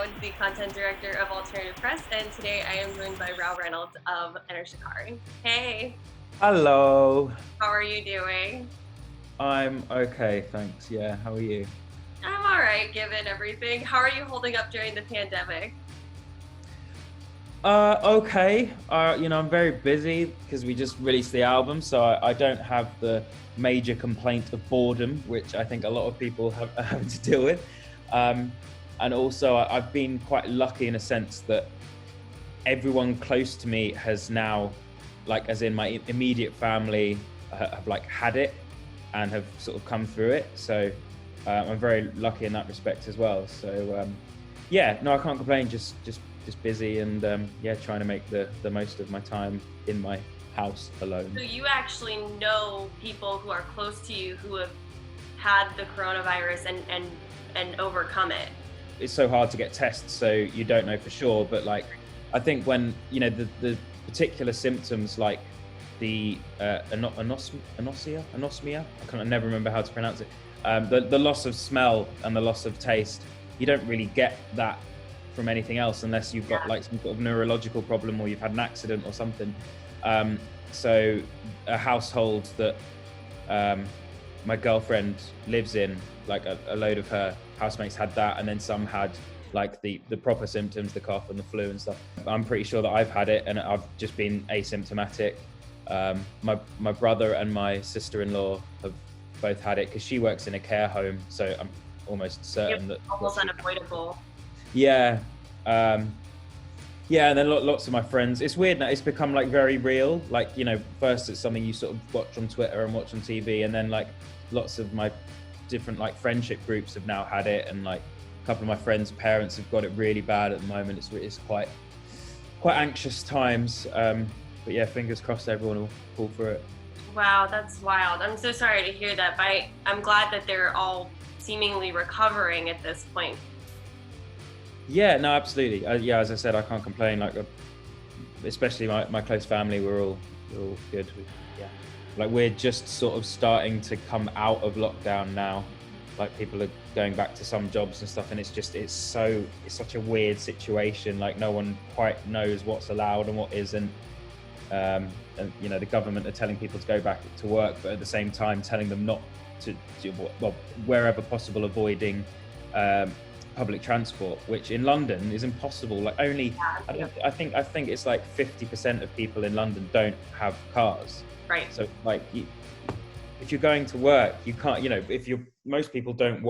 Owens, the content director of Alternative Press, and today I am joined by Rou Reynolds of Enter Shikari. Hey, Hello. how are you doing? I'm okay, thanks. Yeah, how are you? I'm all right, given everything. How are you holding up during the pandemic? Okay. I'm very busy because we just released the album, so I don't have the major complaint of boredom, which I think a lot of people have having to deal with. And also, I've been quite lucky in a sense that everyone close to me has now, like, as in my immediate family, have like had it and have sort of come through it. So I'm very lucky in that respect as well. So yeah, no, I can't complain. Just busy and yeah, trying to make the most of my time in my house alone. So you actually know people who are close to you who have had the coronavirus and overcome it. It's so hard to get tests, so you don't know for sure. But like, I think when the particular symptoms like the anosmia, I never remember how to pronounce it. The loss of smell and the loss of taste, you don't really get that from anything else unless you've got like some sort of neurological problem or you've had an accident or something. So a household that my girlfriend lives in, like a load of her housemates had that, and then some had like the proper symptoms, the cough and the flu and stuff. I'm pretty sure that I've had it and I've just been asymptomatic. My brother and my sister-in-law have both had it because she works in a care home, so I'm almost certain that almost unavoidable. Yeah. Yeah, and then lots of my friends. It's weird now. It's become like very real. Like, first it's something you sort of watch on Twitter and watch on TV, and then like lots of my different like friendship groups have now had it, and like a couple of my friends' parents have got it really bad at the moment. It's quite anxious times. But yeah, fingers crossed everyone will pull through it. Wow, that's wild. I'm so sorry to hear that, but I'm glad that they're all seemingly recovering at this point. Yeah, no, absolutely. Yeah, as I said, I can't complain. Like, especially my close family, we're all good. Yeah, like we're just sort of starting to come out of lockdown now. Like people are going back to some jobs and stuff, and it's such a weird situation. Like no one quite knows what's allowed and what isn't. And the government are telling people to go back to work, but at the same time telling them not to well, wherever possible, avoiding public transport, which in London is impossible. Like only, I think it's like 50% of people in London don't have cars. Right. So like, if you're going to work, you can't. Most people don't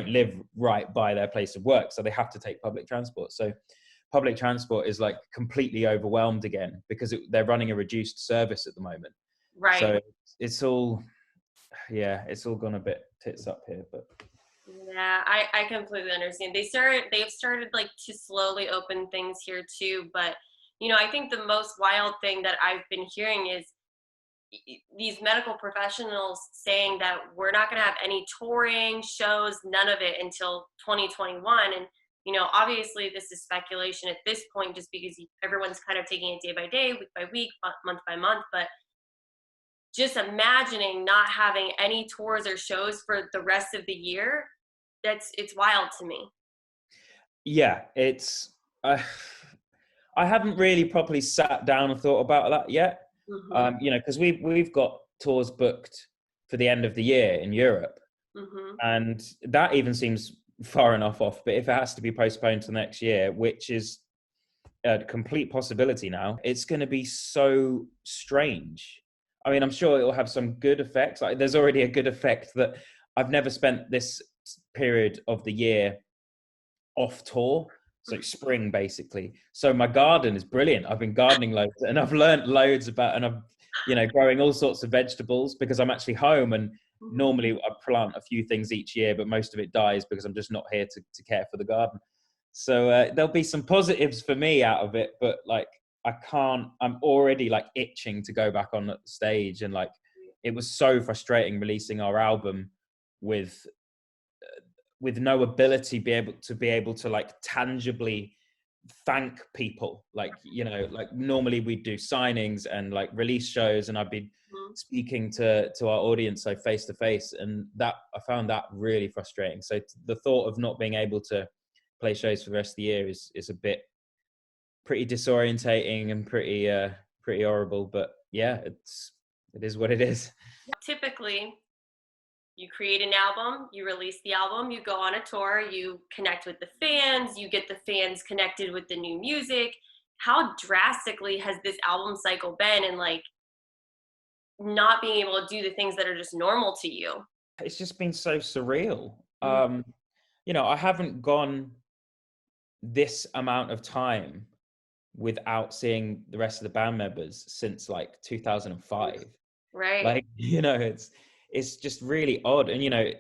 live right by their place of work, so they have to take public transport. So public transport is like completely overwhelmed again because they're running a reduced service at the moment. Right. So it's all gone a bit tits up here, but. Yeah, I completely understand. They've started like to slowly open things here too, but I think the most wild thing that I've been hearing is these medical professionals saying that we're not going to have any touring shows, none of it until 2021. And obviously this is speculation at this point just because everyone's kind of taking it day by day, week by week, month by month, but just imagining not having any tours or shows for the rest of the year, it's wild to me. Yeah, it's I haven't really properly sat down and thought about that yet. Mm-hmm. Because we've got tours booked for the end of the year in Europe, Mm-hmm. and that even seems far enough off. But if it has to be postponed to next year, which is a complete possibility now, it's going to be so strange. I mean, I'm sure it'll have some good effects. Like, there's already a good effect that I've never spent this period of the year off tour. So spring basically. So my garden is brilliant. I've been gardening loads and I've learned loads about, and I'm, growing all sorts of vegetables because I'm actually home, and normally I plant a few things each year, but most of it dies because I'm just not here to care for the garden. So there'll be some positives for me out of it, but like I'm already like itching to go back on the stage. And like, it was so frustrating releasing our album with no ability to be able to like tangibly thank people. Like, like normally we'd do signings and like release shows, and I'd be speaking to our audience, so face to face, and that I found that really frustrating. So the thought of not being able to play shows for the rest of the year is a bit pretty disorientating and pretty horrible. But yeah, it is what it is. Typically, you create an album, you release the album, you go on a tour, you connect with the fans, you get the fans connected with the new music. How drastically has this album cycle been, and like not being able to do the things that are just normal to you? It's just been so surreal. Mhm. I haven't gone this amount of time without seeing the rest of the band members since like 2005. Right. Like, it's just really odd. And,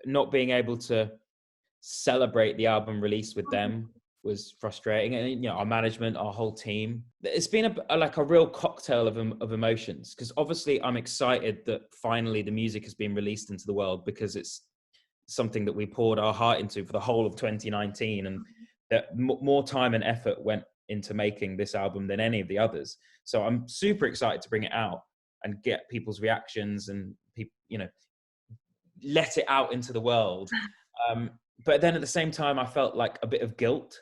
not being able to celebrate the album release with them was frustrating. And, our management, our whole team, it's been like a real cocktail of emotions. Because obviously I'm excited that finally the music has been released into the world, because it's something that we poured our heart into for the whole of 2019, and that more time and effort went into making this album than any of the others. So I'm super excited to bring it out and get people's reactions, and people, let it out into the world. But then at the same time, I felt like a bit of guilt,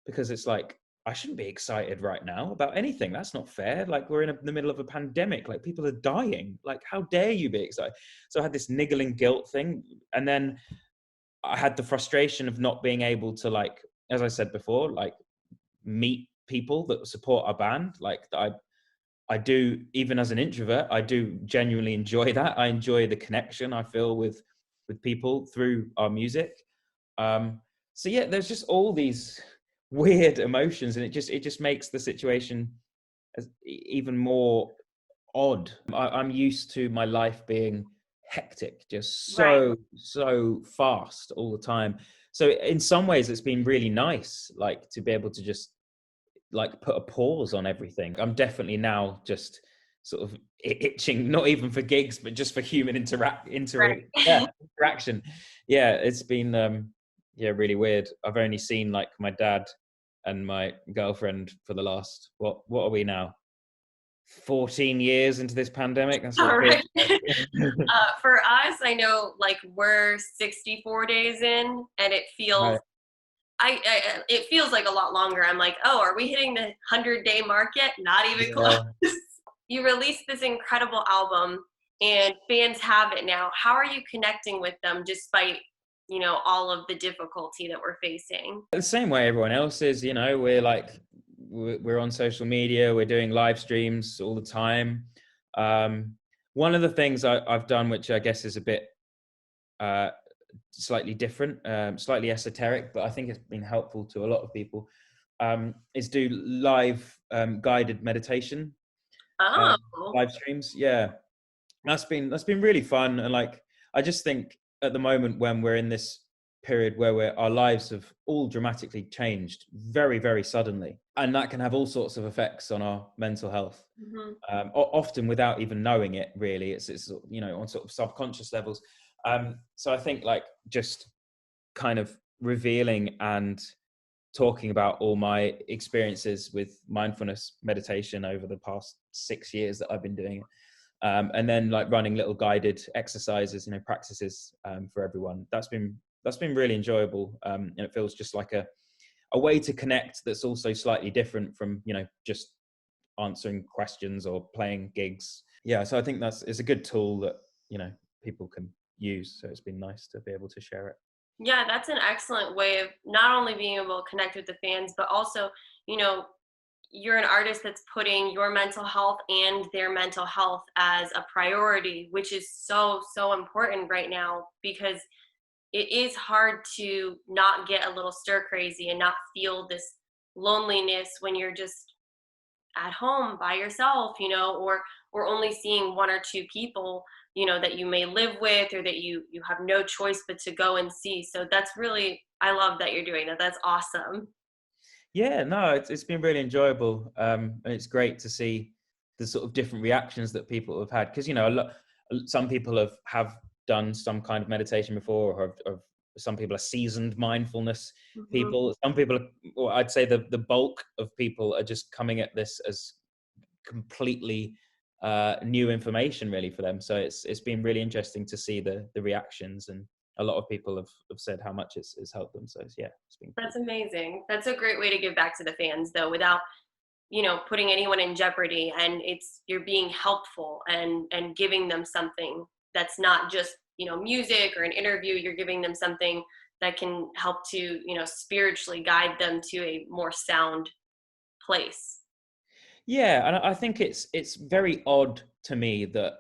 because it's like, I shouldn't be excited right now about anything. That's not fair. Like, we're in the middle of a pandemic. Like, people are dying. Like, how dare you be excited? So I had this niggling guilt thing. And then I had the frustration of not being able to, like, as I said before, like, meet people that support our band. Like, I do, even as an introvert, I do genuinely enjoy that. I enjoy the connection I feel with people through our music. So yeah, there's just all these weird emotions, and it just makes the situation even more odd. I'm used to my life being hectic, just Right. so fast all the time. So in some ways, it's been really nice, like, to be able to just like put a pause on everything. I'm definitely now just sort of itching, not even for gigs, but just for human Right. interaction. Yeah, it's been yeah, really weird. I've only seen like my dad and my girlfriend for the last, what are we now? 14 years into this pandemic. That's what All it feels right. like. For us, I know like we're 64 days in, and it feels Right. it feels like a lot longer. I'm like, oh, are we hitting the 100-day mark yet? Not even close. Yeah. You released this incredible album, and fans have it now. How are you connecting with them despite all of the difficulty that we're facing? The same way everyone else is, we're like, we're on social media, we're doing live streams all the time. One of the things I've done, which I guess is a bit uh, slightly different, slightly esoteric, but I think it's been helpful to a lot of people, is do live guided meditation, uh, Oh. live streams. Yeah, that's been really fun. And like, I just think at the moment when we're in this period where our lives have all dramatically changed very, very suddenly, and that can have all sorts of effects on our mental health, Mhm. often without even knowing it. Really, it's on sort of subconscious levels. So I think like just kind of revealing and talking about all my experiences with mindfulness meditation over the past 6 years that I've been doing it, and then like running little guided exercises, practices, for everyone. That's been really enjoyable, and it feels just like a way to connect that's also slightly different from just answering questions or playing gigs. Yeah, so I think it's a good tool that people can use. So it's been nice to be able to share it. Yeah, that's an excellent way of not only being able to connect with the fans, but also, you know, you're an artist that's putting your mental health and their mental health as a priority, which is so, so important right now, because it is hard to not get a little stir crazy and not feel this loneliness when you're just at home by yourself, or only seeing one or two people, that you may live with, or that you have no choice but to go and see. So that's really, I love that you're doing that. That's awesome. Yeah, no, it's been really enjoyable, and it's great to see the sort of different reactions that people have had, because some people have done some kind of meditation before, or some people are seasoned mindfulness Mhm. people. Some people, or I'd say the bulk of people are just coming at this as completely new information, really, for them. So it's been really interesting to see the reactions, and a lot of people have said how much it's helped them. So yeah, it's been cool. That's amazing. That's a great way to give back to the fans, though, without, you know, putting anyone in jeopardy. And you're being helpful and giving them something that's not just, you know, music or an interview. You're giving them something that can help to, you know, spiritually guide them to a more sound place. Yeah, and I think it's very odd to me that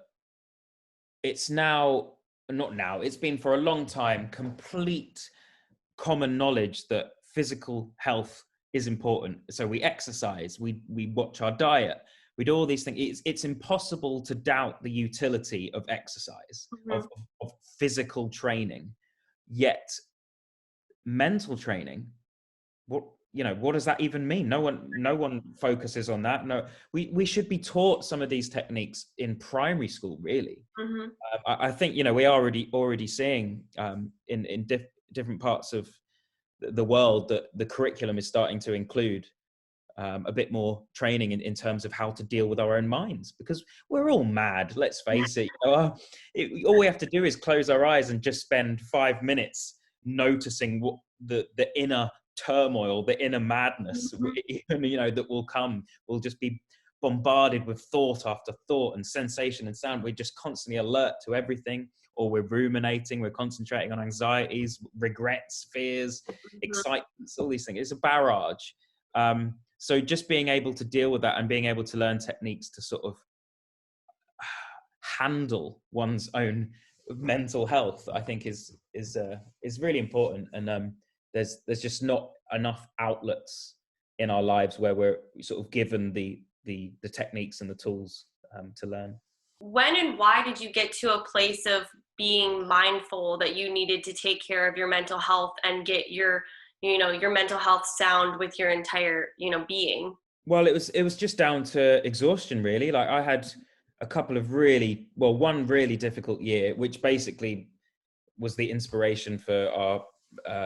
it's now, not now, it's been for a long time complete common knowledge that physical health is important. So we exercise, we watch our diet, we do all these things. It's impossible to doubt the utility of exercise, Mm-hmm. of physical training. Yet mental training, what does that even mean? No one focuses on that. No, we should be taught some of these techniques in primary school, really. Mm-hmm. I think, we are already seeing in different parts of the world that the curriculum is starting to include a bit more training in terms of how to deal with our own minds, because we're all mad, let's face it. All we have to do is close our eyes and just spend 5 minutes noticing what the inner turmoil, the inner madness, that will come. We'll just be bombarded with thought after thought and sensation and sound. We're just constantly alert to everything, or we're ruminating, we're concentrating on anxieties, regrets, fears, excitements, all these things. It's a barrage. So just being able to deal with that and being able to learn techniques to sort of handle one's own mental health, I think is really important. And there's just not enough outlets in our lives where we're sort of given the techniques and the tools to learn. When and why did you get to a place of being mindful that you needed to take care of your mental health and get your mental health sound with your entire, being? Well, it was just down to exhaustion, really. Like, I had a couple of one really difficult year, which basically was the inspiration for our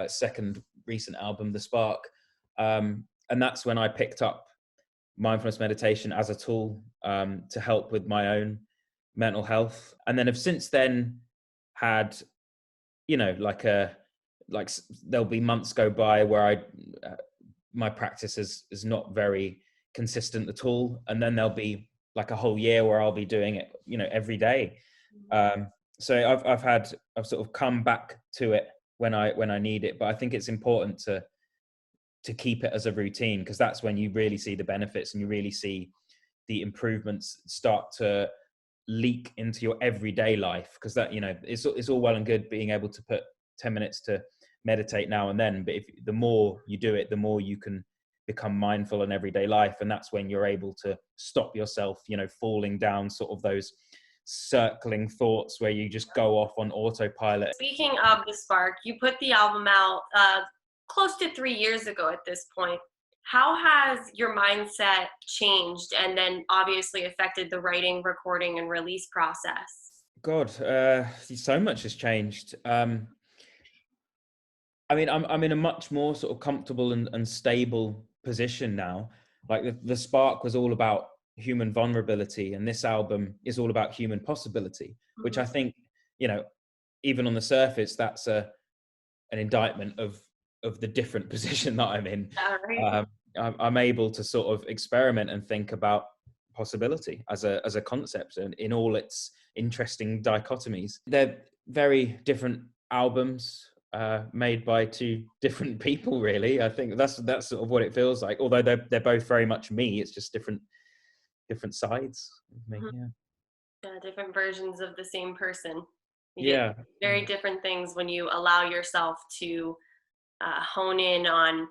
second recent album, The Spark. And that's when I picked up mindfulness meditation as a tool to help with my own mental health. And then have since then had, there'll be months go by where my practice is not very consistent at all, and then there'll be like a whole year where I'll be doing it, every day. So I've sort of come back to it when I need it, but I think it's important to keep it as a routine, because that's when you really see the benefits and you really see the improvements start to leak into your everyday life. Because that, it's all well and good being able to put 10 minutes to meditate now and then, but if the more you do it, the more you can become mindful in everyday life. And that's when you're able to stop yourself, falling down sort of those circling thoughts where you just go off on autopilot. Speaking of The Spark, you put the album out close to 3 years ago at this point. How has your mindset changed, and then obviously affected the writing, recording, and release process? God, so much has changed. I mean, I'm in a much more sort of comfortable and stable position now. Like the Spark was all about human vulnerability, and this album is all about human possibility, which I think, even on the surface, that's an indictment of the different position that I'm in. Right. I'm able to sort of experiment and think about possibility as a concept, and in all its interesting dichotomies. They're very different albums, made by two different people, really. I think that's sort of what it feels like. Although they're both very much me, it's just different sides of me. Yeah, different versions of the same person. You Yeah. get very different things when you allow yourself to hone in on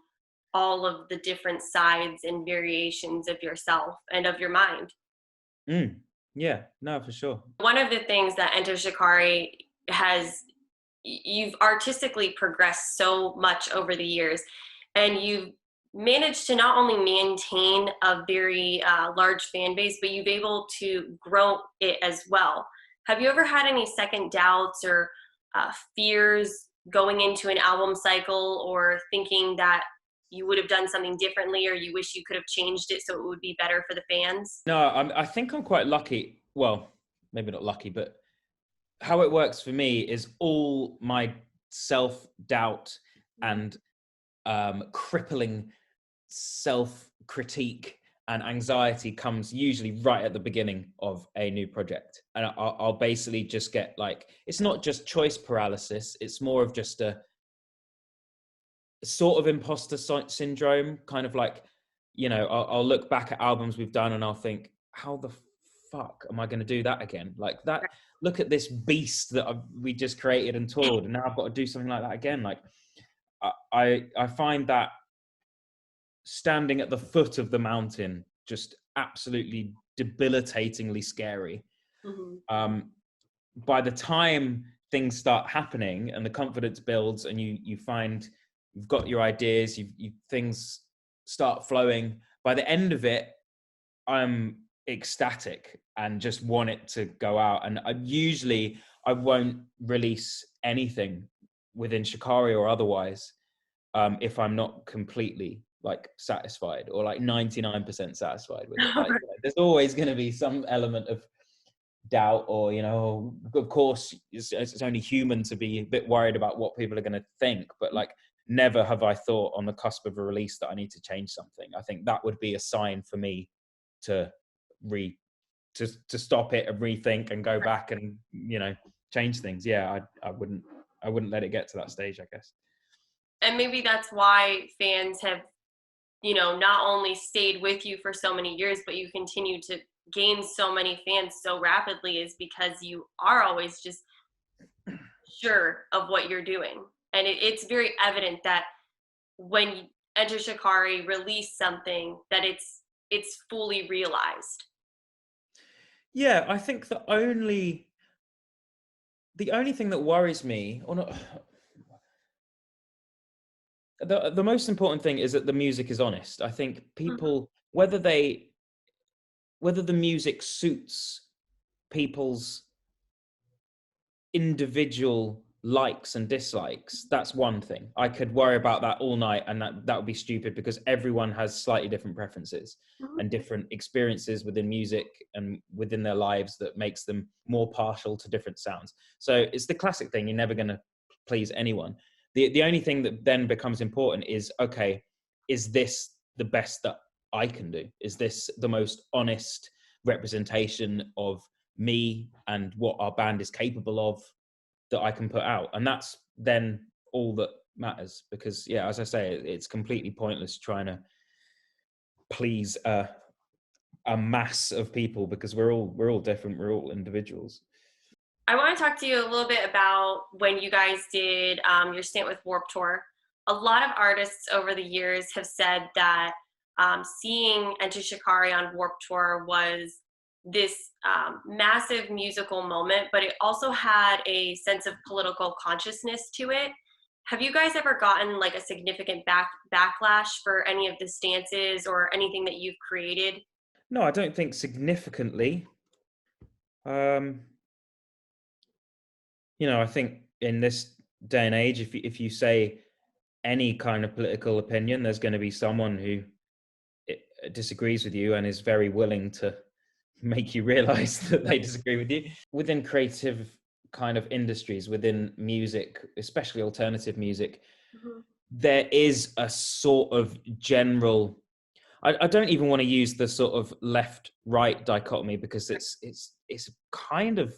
all of the different sides and variations of yourself and of your mind. Yeah, no, for sure. One of the things that Enter Shikari you've artistically progressed so much over the years, and you've managed to not only maintain a very large fan base, but you've able to grow it as well. Have you ever had any second doubts or fears going into an album cycle, or thinking that you would have done something differently, or you wish you could have changed it so it would be better for the fans? No, I think I'm quite lucky. Well, maybe not lucky, but how it works for me is all my self-doubt and crippling self-critique and anxiety comes usually right at the beginning of a new project, and I'll basically just get like, it's not just choice paralysis, it's more of just a sort of imposter syndrome, kind of like, you know, I'll look back at albums we've done and I'll think, how the fuck am I going to do that again? Like that, look at this beast that we just created and toured, and now I've got to do something like that again. Like I find that standing at the foot of the mountain just absolutely debilitatingly scary. By the time things start happening and the confidence builds and you find you've got your ideas, things start flowing, by the end of it, I'm ecstatic and just want it to go out. And I won't release anything within Shikari or otherwise if I'm not completely like satisfied or like 99% satisfied with it. Like, you know, there's always going to be some element of doubt, or, you know, of course it's only human to be a bit worried about what people are going to think, but like never have I thought on the cusp of a release that I need to change something. I think that would be a sign for me to stop it and rethink and go back and, you know, change things. Yeah, I wouldn't let it get to that stage, I guess. And maybe that's why fans have, you know, not only stayed with you for so many years, but you continue to gain so many fans so rapidly, is because you are always just sure of what you're doing. And it's very evident that when Enter Shikari release something, that it's fully realized. Yeah, I think the only thing that worries me, or not, the most important thing is that the music is honest. I think people, whether the music suits people's individual likes and dislikes, that's one thing. I could worry about that all night, and that would be stupid, because everyone has slightly different preferences and different experiences within music and within their lives that makes them more partial to different sounds. So it's the classic thing, you're never going to please anyone. The only thing that then becomes important is, okay, is this the best that I can do? Is this the most honest representation of me and what our band is capable of that I can put out? And that's then all that matters, because, yeah, as I say, it's completely pointless trying to please a mass of people, because we're all different, we're all individuals. I want to talk to you a little bit about when you guys did your stint with Warped Tour. A lot of artists over the years have said that seeing Enter Shikari on Warped Tour was this massive musical moment, but it also had a sense of political consciousness to it. Have you guys ever gotten like a significant backlash for any of the stances or anything that you've created? No, I don't think significantly. You know, I think in this day and age, if you say any kind of political opinion, there's going to be someone who disagrees with you and is very willing to make you realize that they disagree with you. Within creative kind of industries, within music, especially alternative music, there is a sort of general, I don't even want to use the sort of left-right dichotomy, because it's kind of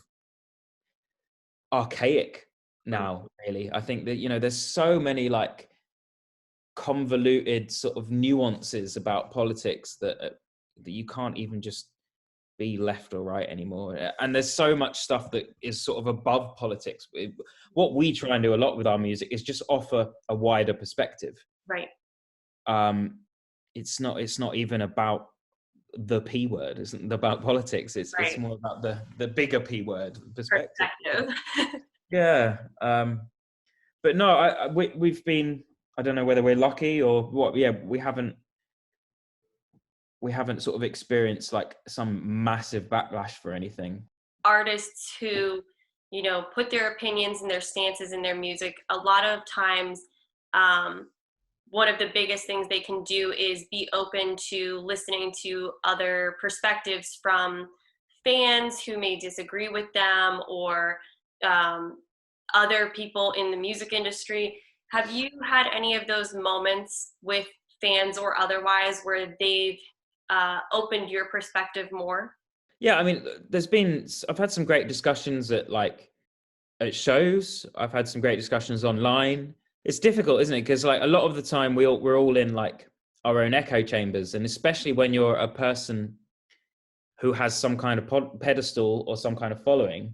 archaic now, really. I think that, you know, there's so many like convoluted sort of nuances about politics that you can't even just be left or right anymore. And there's so much stuff that is sort of above politics. What we try and do a lot with our music is just offer a wider perspective. Right. It's not even about the P word, isn't about politics. It's more about the bigger P word, perspective. Yeah. But no, we've been, I don't know whether we're lucky or what. Yeah, we haven't sort of experienced like some massive backlash for anything. Artists who, you know, put their opinions and their stances in their music, a lot of times one of the biggest things they can do is be open to listening to other perspectives from fans who may disagree with them, or other people in the music industry. Have you had any of those moments with fans or otherwise where they've opened your perspective more? Yeah, I mean, I've had some great discussions at shows. I've had some great discussions online. It's difficult, isn't it? Because like a lot of the time we're all in like our own echo chambers, and especially when you're a person who has some kind of pedestal or some kind of following,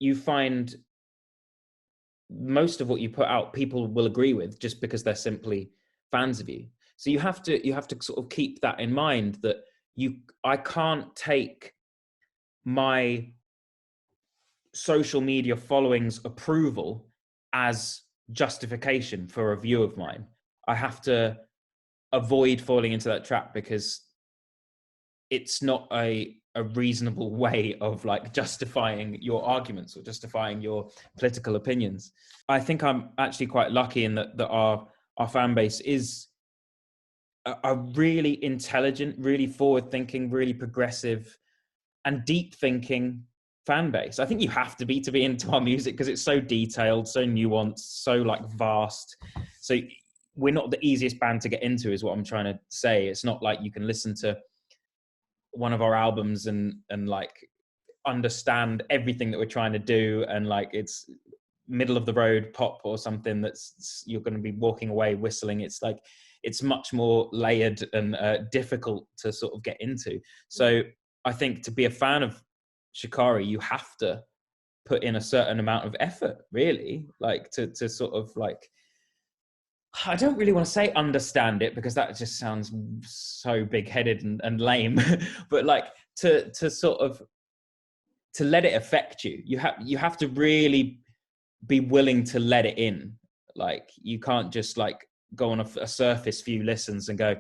you find most of what you put out people will agree with just because they're simply fans of you. So you have to sort of keep that in mind, that I can't take my social media following's approval as justification for a view of mine. I have to avoid falling into that trap, because it's not a reasonable way of like justifying your arguments or justifying your political opinions. I think I'm actually quite lucky in that our fan base is a really intelligent, really forward-thinking, really progressive and deep-thinking fan base. I think you have to be into our music because it's so detailed, so nuanced, so like vast. So we're not the easiest band to get into, is what I'm trying to say. It's not like you can listen to one of our albums and like understand everything that we're trying to do, and like it's middle of the road pop or something that's you're going to be walking away whistling. It's like it's much more layered and difficult to sort of get into. So I think to be a fan of Shikari, you have to put in a certain amount of effort, really, like to sort of like, I don't really want to say understand it because that just sounds so big-headed and lame, but like to sort of to let it affect you. You have to really be willing to let it in. Like you can't just like go on a surface few listens and go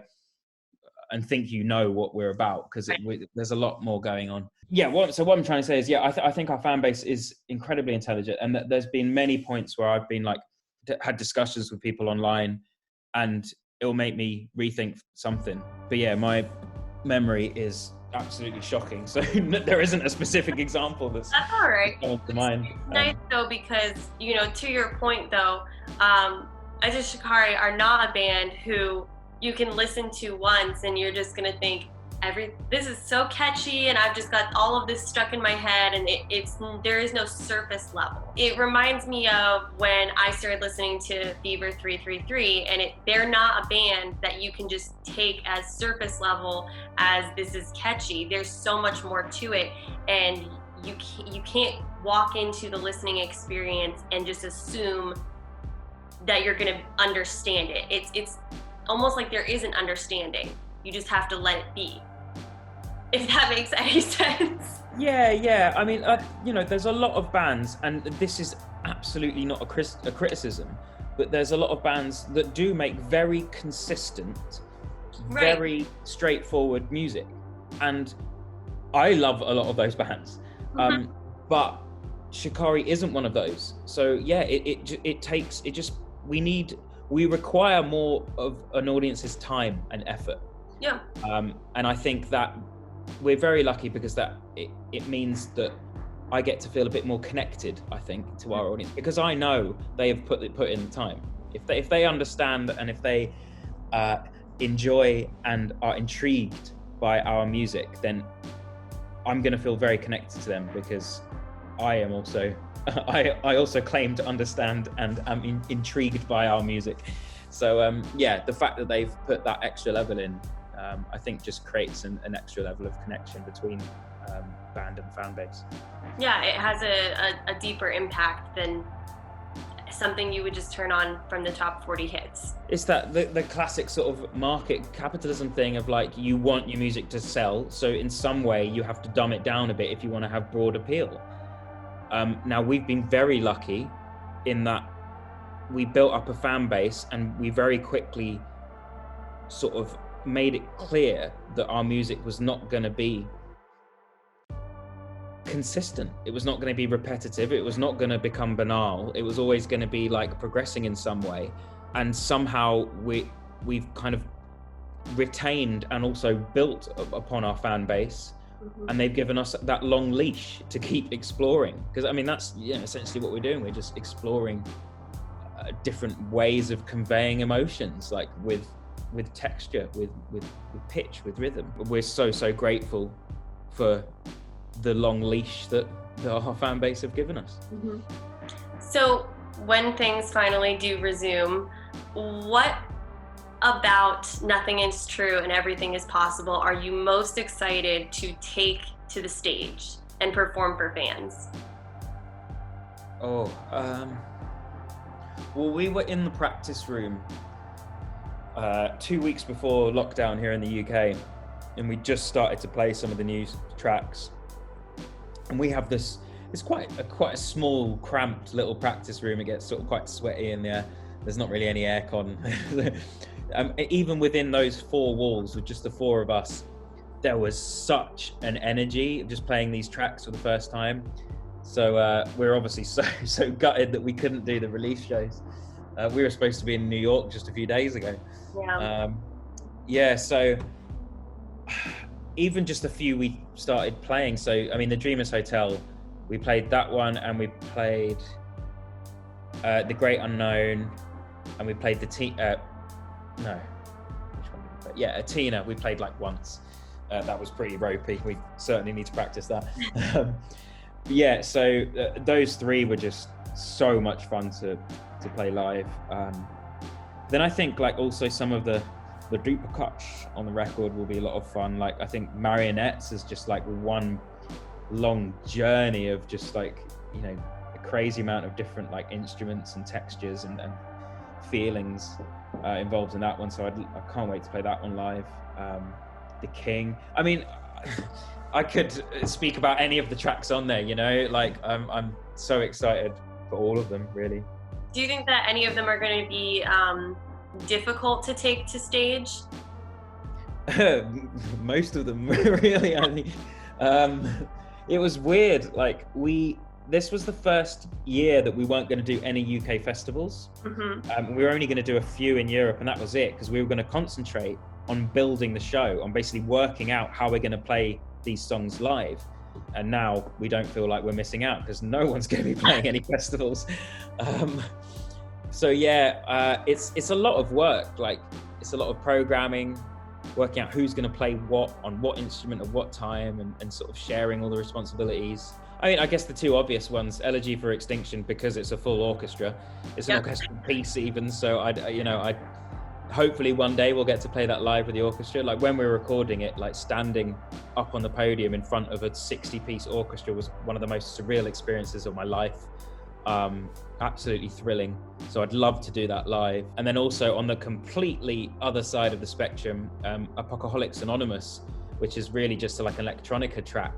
and think you know what we're about, because there's a lot more going on. Yeah, so what I'm trying to say is, yeah, I think our fan base is incredibly intelligent, and that there's been many points where I've been like had discussions with people online, and it'll make me rethink something. But yeah, my memory is absolutely shocking, so there isn't a specific example that's all right. Comes to mind. It's nice though, because to your point though, Enter Shikari are not a band who you can listen to once and you're just gonna think this is so catchy and I've just got all of this stuck in my head, and there is no surface level. It reminds me of when I started listening to Fever 333, and they're not a band that you can just take as surface level as this is catchy. There's so much more to it, and you can't walk into the listening experience and just assume that you're gonna understand it. It's almost like there is an understanding. You just have to let it be, if that makes any sense. Yeah. I mean, there's a lot of bands, and this is absolutely not a criticism, but there's a lot of bands that do make very consistent, very straightforward music, and I love a lot of those bands. But Shikari isn't one of those. So yeah, we require more of an audience's time and effort. Yeah. And I think that we're very lucky because that it means that I get to feel a bit more connected, I think, to our audience, because I know they have put in the time. If they understand and if they enjoy and are intrigued by our music, then I'm going to feel very connected to them, because I am also I also claim to understand and am intrigued by our music. So the fact that they've put that extra level in, I think just creates an extra level of connection between band and fan base. Yeah, it has a deeper impact than something you would just turn on from the top 40 hits. It's that the classic sort of market capitalism thing of like, you want your music to sell, so in some way you have to dumb it down a bit if you want to have broad appeal. Now we've been very lucky in that we built up a fan base, and we very quickly sort of made it clear that our music was not going to be consistent. It was not going to be repetitive. It was not going to become banal. It was always going to be like progressing in some way. And somehow we've kind of retained and also built upon our fan base and they've given us that long leash to keep exploring. Because I mean, that's essentially what we're doing. We're just exploring different ways of conveying emotions, like with texture, with pitch, with rhythm. We're so grateful for the long leash that our fan base have given us. So when things finally do resume, what about Nothing Is True and Everything Is Possible are you most excited to take to the stage and perform for fans? Well, we were in the practice room 2 weeks before lockdown here in the UK, and we just started to play some of the new tracks. And we have this, it's quite a small, cramped little practice room. It gets sort of quite sweaty in there. There's not really any aircon. Even within those four walls, with just the four of us, there was such an energy of just playing these tracks for the first time. So we're obviously so gutted that we couldn't do the release shows. We were supposed to be in New York just a few days ago. So even just a few we started playing. So I mean, the Dreamers Hotel, we played that one, and we played The Great Unknown, and we played T.I.N.A. We played like once. That was pretty ropey. We certainly need to practice that. Those three were just so much fun to play live. Then I think like also some of the duper cuts on the record will be a lot of fun. Like I think Marionettes is just like one long journey of just like, a crazy amount of different like instruments and textures and feelings involved in that one. So I can't wait to play that one live. The King. I mean, I could speak about any of the tracks on there, like I'm so excited for all of them, really. Do you think that any of them are going to be difficult to take to stage? Most of them, really. I mean, it was weird. Like this was the first year that we weren't going to do any UK festivals. We were only going to do a few in Europe, and that was it, because we were going to concentrate on building the show, on basically working out how we're going to play these songs live. And now we don't feel like we're missing out, because no one's going to be playing any festivals. It's a lot of work. Like it's a lot of programming, working out who's going to play what on what instrument at what time, and sort of sharing all the responsibilities. I mean, I guess the two obvious ones, Elegy for Extinction, because it's a full orchestra. It's an orchestral piece even, so I hopefully one day we'll get to play that live with the orchestra. Like when we were recording it, like standing up on the podium in front of a 60-piece orchestra was one of the most surreal experiences of my life. Absolutely thrilling. So I'd love to do that live. And then also on the completely other side of the spectrum, Apocalypse Anonymous, which is really just like an electronica track.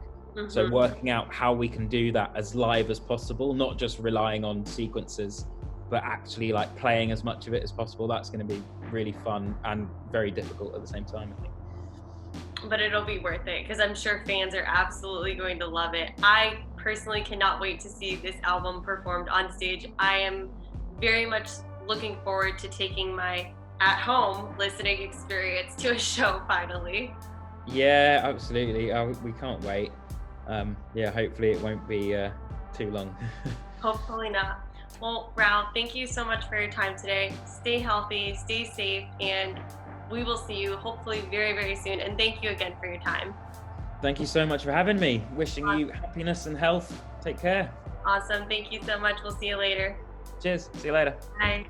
So working out how we can do that as live as possible, not just relying on sequences, but actually like playing as much of it as possible. That's going to be really fun and very difficult at the same time, I think. But it'll be worth it, because I'm sure fans are absolutely going to love it. I personally cannot wait to see this album performed on stage. I am very much looking forward to taking my at-home listening experience to a show finally. Yeah, absolutely. We can't wait. Hopefully it won't be too long. Hopefully not. Well, Rou, thank you so much for your time today. Stay healthy, stay safe, and we will see you hopefully very, very soon. And thank you again for your time. Thank you so much for having me. Wishing you happiness and health. Take care. Awesome. Thank you so much. We'll see you later. Cheers. See you later. Bye.